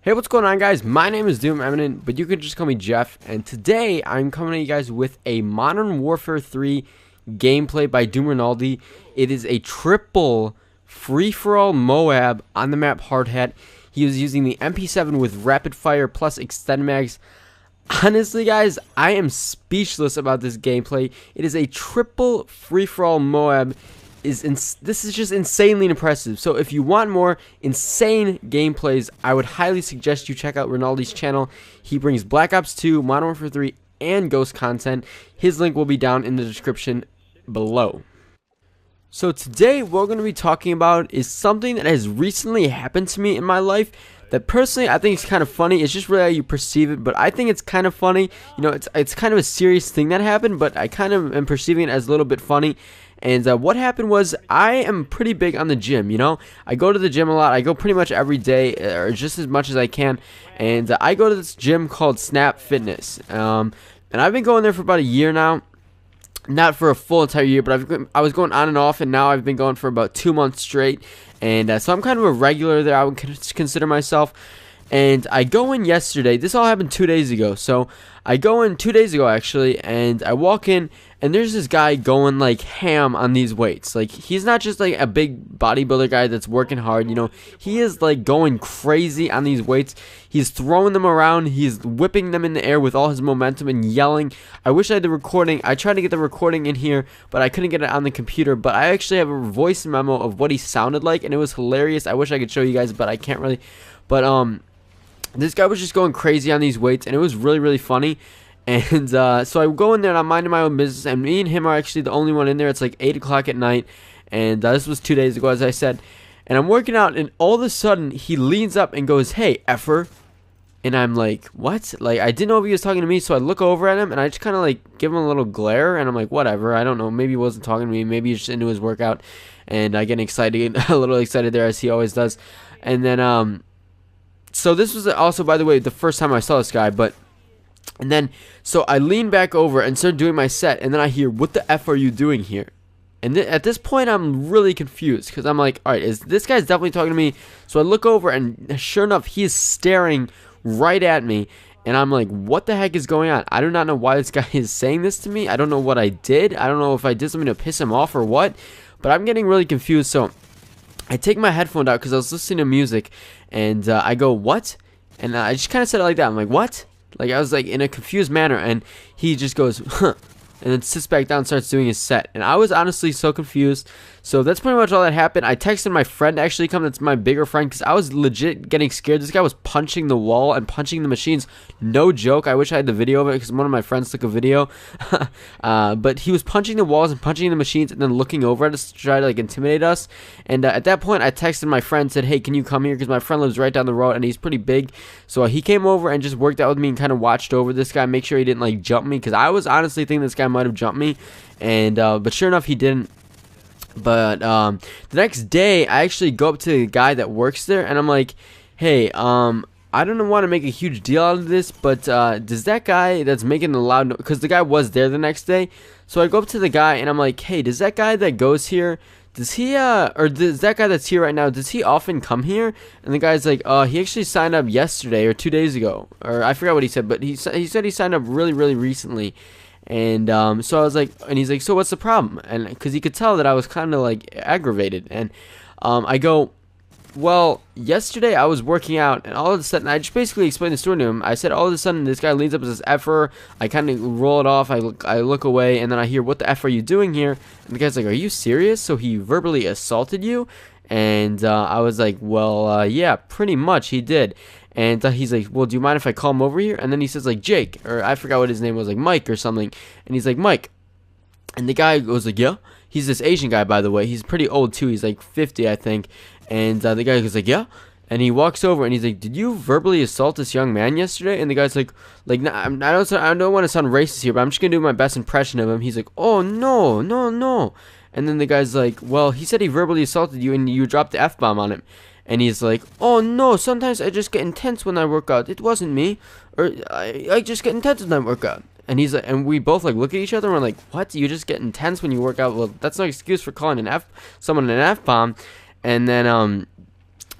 Hey, what's going on, guys? My name is Doom Eminent, but you can just call me Jeff, and today I'm coming to you guys with a Modern Warfare 3 gameplay by Rinaldi. It is a triple free-for-all MOAB on the map HARDHAT. He was using the MP7 with rapid fire plus extended mags. Honestly, guys, I am speechless about this gameplay. It is a triple free-for-all MOAB. This is just insanely impressive. So if you want more insane gameplays, I would highly suggest you check out Rinaldi's channel. He brings Black Ops 2, Modern Warfare 3, and Ghost content. His link will be down in the description below. So today what we're going to be talking about is something that has recently happened to me in my life that personally I think is kind of funny. It's just really how you perceive it, but I think it's kind of funny. You know, it's kind of a serious thing that happened, but I kind of am perceiving it as a little bit funny. And what happened was, I am pretty big on the gym, you know. I go to the gym a lot. I go pretty much every day, or just as much as I can. And I go to this gym called Snap Fitness. And I've been going there for about a year now. Not for a full entire year, but I was going on and off, and now I've been going for about 2 months straight. And so I'm kind of a regular there, I would consider myself. And I go in yesterday. This all happened 2 days ago. So I go in 2 days ago, actually, and I walk in, and there's this guy going like ham on these weights. Like, he's not just like a big bodybuilder guy that's working hard, you know. He is like going crazy on these weights. He's throwing them around. He's whipping them in the air with all his momentum and yelling. I wish I had the recording. I tried to get the recording in here, but I couldn't get it on the computer. But I actually have a voice memo of what he sounded like, and it was hilarious. I wish I could show you guys, but I can't really. But this guy was just going crazy on these weights, and it was really, really funny. And so I go in there, and I'm minding my own business, and me and him are actually the only one in there. It's like 8 o'clock at night, and this was 2 days ago, as I said. And I'm working out, and all of a sudden, he leans up and goes, "Hey, effer." And I'm like, what? Like, I didn't know if he was talking to me, so I look over at him, and I just kind of, like, give him a little glare, and I'm like, whatever, I don't know, maybe he wasn't talking to me, maybe he's just into his workout, and I get excited, a little excited there, as he always does. And then, so this was also, by the way, the first time I saw this guy, and then, so I lean back over and start doing my set, and then I hear, "What the F are you doing here?" And at this point, I'm really confused, because I'm like, alright, this guy's definitely talking to me. So I look over, and sure enough, he is staring right at me, and I'm like, what the heck is going on? I do not know why this guy is saying this to me. I don't know what I did. I don't know if I did something to piss him off or what, but I'm getting really confused. So I take my headphones out, because I was listening to music, and I go, "What?" And I just kind of said it like that. I'm like, "What?" Like, I was like in a confused manner, and he just goes, "Huh," and then sits back down and starts doing his set. And I was honestly so confused. So that's pretty much all that happened. I texted my friend to actually come. That's my bigger friend, because I was legit getting scared. This guy was punching the wall and punching the machines. No joke. I wish I had the video of it, because one of my friends took a video. But he was punching the walls and punching the machines, and then looking over at us to try to like intimidate us. And at that point, I texted my friend, said, "Hey, can you come here?" Because my friend lives right down the road, and he's pretty big. So he came over and just worked out with me and kind of watched over this guy, make sure he didn't like jump me, because I was honestly thinking this guy might have jumped me. And but sure enough, he didn't. But the next day, I actually go up to the guy that works there, and I'm like, "Hey, I don't want to make a huge deal out of this, but does that guy that's making the loud noise," because the guy was there the next day. So I go up to the guy, and I'm like, "Hey, does that guy that goes here, does he or does that guy that's here right now, does he often come here?" And the guy's like, he actually signed up yesterday or 2 days ago, or I forgot what he said, but he said he signed up really, really recently. And so I was like, and he's like, "So what's the problem?" And because he could tell that I was kind of like aggravated. And I go, "Well, yesterday I was working out, and all of a sudden," I just basically explained the story to him. I said, all of a sudden this guy leans up and says, "Effer." I kind of roll it off. I look away, and then I hear, "What the F are you doing here?" And the guy's like, "Are you serious? So he verbally assaulted you?" And I was like, "Well, yeah, pretty much he did." And he's like, "Well, do you mind if I call him over here?" And then he says like, "Jake," or I forgot what his name was, like Mike or something. And he's like, "Mike." And the guy goes like, "Yeah." He's this Asian guy, by the way. He's pretty old too. He's like 50, I think. And the guy goes like, "Yeah." And he walks over, and he's like, "Did you verbally assault this young man yesterday?" And the guy's like, "Nah, I don't want to sound racist here, but I'm just gonna do my best impression of him." He's like, "Oh no, no, no." And then the guy's like, "Well, he said he verbally assaulted you, and you dropped the F-bomb on him." And he's like, "Oh no, sometimes I just get intense when I work out. It wasn't me. Or I just get intense when I work out." And he's like, and we both like look at each other, and we're like, "What? You just get intense when you work out?" Well, that's no excuse for calling someone an F-bomb. And then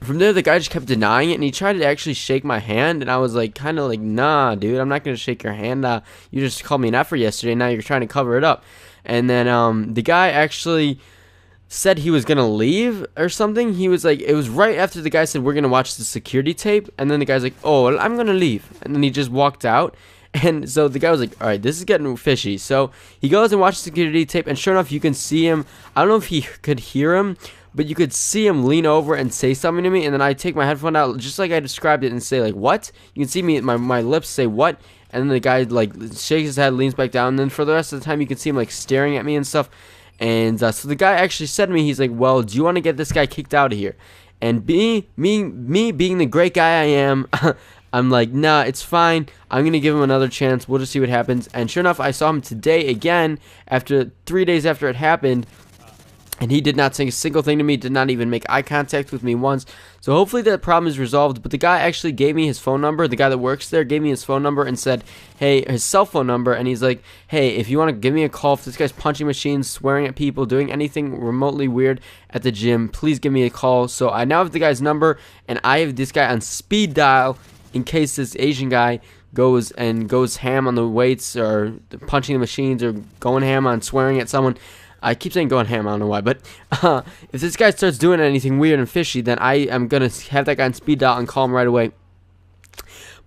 From there, the guy just kept denying it, and he tried to actually shake my hand, and I was like, kind of like, nah, dude, I'm not gonna shake your hand. You just called me an F-er yesterday, now you're trying to cover it up. And then the guy actually said he was gonna leave or something. He was like, it was right after the guy said we're gonna watch the security tape, and then the guy's like, oh, well, I'm gonna leave, and then he just walked out. And so the guy was like, all right, this is getting fishy. So he goes and watches the security tape, and sure enough, you can see him. I don't know if he could hear him, but you could see him lean over and say something to me. And then I take my headphone out, just like I described it, and say like, what? You can see me, my lips say what? And then the guy like shakes his head, leans back down, and then for the rest of the time, you can see him like staring at me and stuff. And so the guy actually said to me, he's like, well, do you want to get this guy kicked out of here? And me being the great guy I am, I'm like, nah, it's fine. I'm going to give him another chance. We'll just see what happens. And sure enough, I saw him today again, after 3 days after it happened. And he did not say a single thing to me, did not even make eye contact with me once. So hopefully that problem is resolved. But the guy actually gave me his phone number. The guy that works there gave me his phone number and said, hey, his cell phone number. And he's like, hey, if you want to give me a call, if this guy's punching machines, swearing at people, doing anything remotely weird at the gym, please give me a call. So I now have the guy's number, and I have this guy on speed dial in case this Asian guy goes ham on the weights or punching the machines or going ham on swearing at someone. I keep saying going ham, I don't know why, but if this guy starts doing anything weird and fishy, then I am going to have that guy on speed dial and call him right away.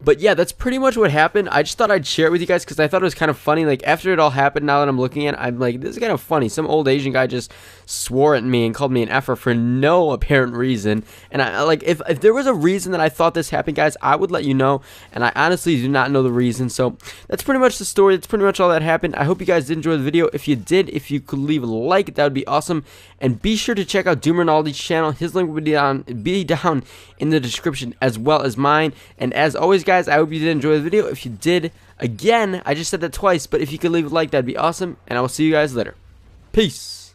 But yeah, that's pretty much what happened. I just thought I'd share it with you guys because I thought it was kind of funny. Like, after it all happened, now that I'm looking at it, I'm like, this is kind of funny. Some old Asian guy just swore at me and called me an F-er for no apparent reason. And I like, if there was a reason that I thought this happened, guys, I would let you know. And I honestly do not know the reason. So that's pretty much the story. That's pretty much all that happened. I hope you guys did enjoy the video. If you did, if you could leave a like, that would be awesome. And be sure to check out DooM Rinaldi's channel. His link will be down in the description, as well as mine. And as always, guys, I hope you did enjoy the video. If you did, again, I just said that twice, but if you could leave a like, that'd be awesome. And I will see you guys later. Peace.